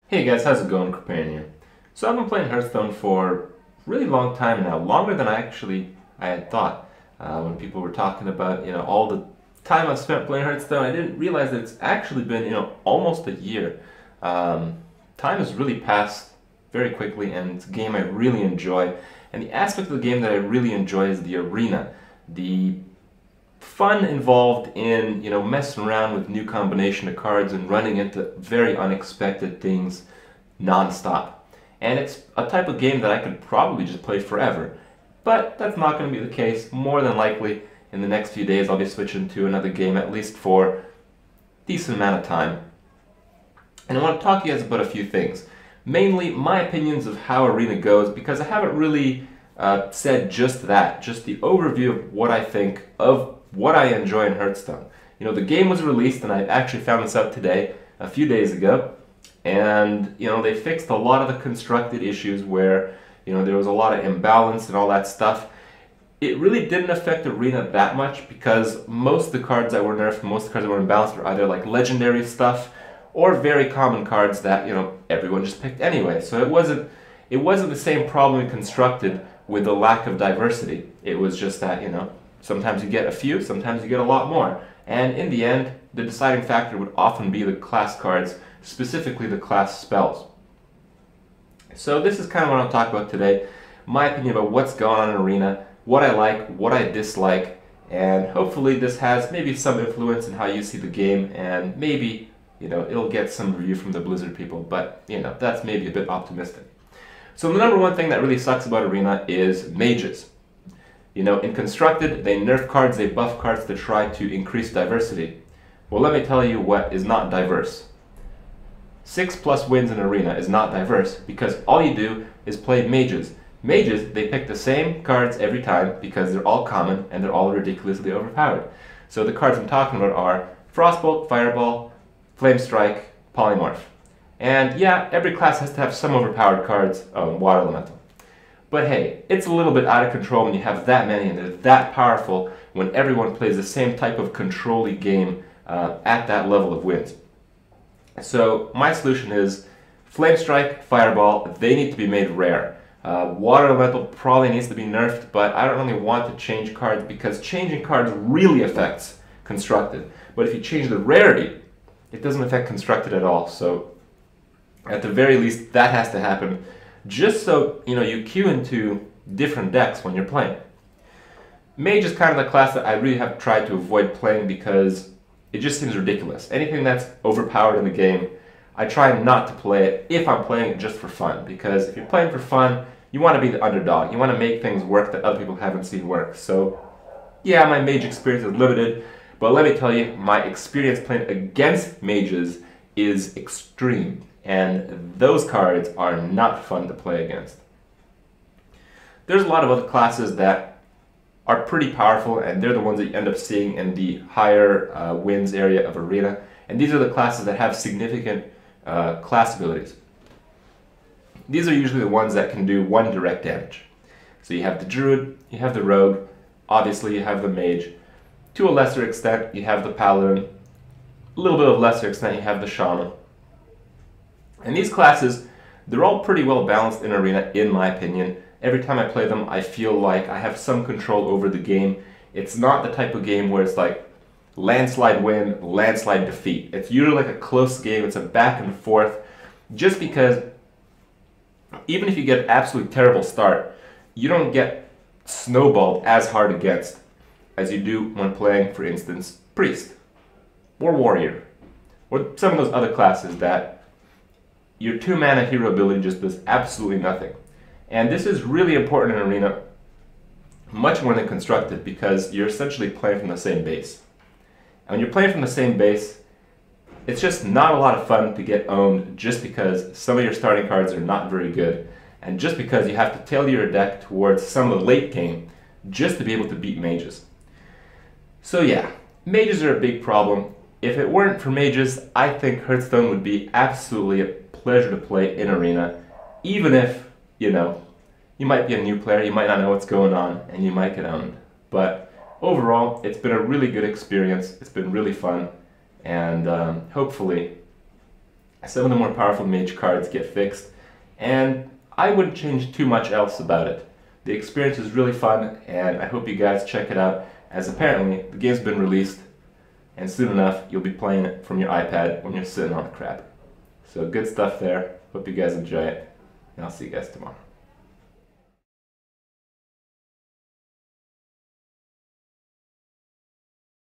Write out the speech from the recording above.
Hey guys, how's it going? Companion. So I've been playing Hearthstone for a really long time now, longer than I had thought. When people were talking about all the time I've spent playing Hearthstone, I didn't realize that it's actually been almost a year. Time has really passed very quickly, and it's a game I really enjoy. And the aspect of the game that I really enjoy is the arena, the fun involved in messing around with new combination of cards and running into very unexpected things non-stop. And it's a type of game that I could probably just play forever, but that's not going to be the case. More than likely in the next few days I'll be switching to another game, at least for a decent amount of time. And I want to talk to you guys about a few things, mainly my opinions of how arena goes, because I haven't really said just that, just the overview of what I think of what I enjoy in Hearthstone. The game was released, and I actually found this out today, a few days ago, and they fixed a lot of the constructed issues where there was a lot of imbalance and all that stuff. It really didn't affect Arena that much because most of the cards that were nerfed, most of the cards that were imbalanced were either like legendary stuff or very common cards that everyone just picked anyway. So it wasn't the same problem in constructed with the lack of diversity. It was just that sometimes you get a few, sometimes you get a lot more. And in the end, the deciding factor would often be the class cards, specifically the class spells. So this is kind of what I'll talk about today. My opinion about what's going on in Arena, what I like, what I dislike, and hopefully this has maybe some influence in how you see the game, and maybe it'll get some review from the Blizzard people, but that's maybe a bit optimistic. So the number one thing that really sucks about Arena is mages. In Constructed, they nerf cards, they buff cards to try to increase diversity. Well, let me tell you what is not diverse. 6+ wins in Arena is not diverse because all you do is play mages. Mages, they pick the same cards every time because they're all common and they're all ridiculously overpowered. So the cards I'm talking about are Frostbolt, Fireball, Flame Strike, Polymorph. And yeah, every class has to have some overpowered cards, Water Elemental. But hey, it's a little bit out of control when you have that many and they're that powerful when everyone plays the same type of control-y game at that level of wins. So my solution is Flame Strike, Fireball, they need to be made rare. Water Elemental probably needs to be nerfed, but I don't really want to change cards because changing cards really affects Constructed. But if you change the rarity, it doesn't affect Constructed at all. So at the very least, that has to happen, just so you queue into different decks when you're playing. Mage is kind of the class that I really have tried to avoid playing because it just seems ridiculous. Anything that's overpowered in the game, I try not to play it if I'm playing it just for fun, because if you're playing for fun, you want to be the underdog. You want to make things work that other people haven't seen work. So yeah, my mage experience is limited, but let me tell you, my experience playing against mages is extreme. And those cards are not fun to play against. There's a lot of other classes that are pretty powerful, and they're the ones that you end up seeing in the higher wins area of Arena. And these are the classes that have significant class abilities. These are usually the ones that can do one direct damage. So you have the Druid, you have the Rogue, obviously you have the Mage. To a lesser extent, you have the Paladin. A little bit of lesser extent, you have the Shaman. And these classes, they're all pretty well balanced in Arena, in my opinion. Every time I play them, I feel like I have some control over the game. It's not the type of game where it's like landslide win, landslide defeat. It's usually like a close game, it's a back and forth, just because even if you get an absolutely terrible start, you don't get snowballed as hard against as you do when playing, for instance, Priest, or Warrior, or some of those other classes that your 2-mana hero ability just does absolutely nothing. And this is really important in Arena, much more than Constructed, because you're essentially playing from the same base. And when you're playing from the same base, it's just not a lot of fun to get owned just because some of your starting cards are not very good, and just because you have to tailor your deck towards some of the late game just to be able to beat mages. So yeah, mages are a big problem. If it weren't for mages, I think Hearthstone would be absolutely a pleasure to play in Arena, even if, you might be a new player, you might not know what's going on, and you might get owned. But overall, it's been a really good experience, it's been really fun, and hopefully some of the more powerful mage cards get fixed, and I wouldn't change too much else about it. The experience is really fun, and I hope you guys check it out, as apparently the game's been released, and soon enough you'll be playing it from your iPad when you're sitting on the crap. So good stuff there. Hope you guys enjoy it, and I'll see you guys tomorrow.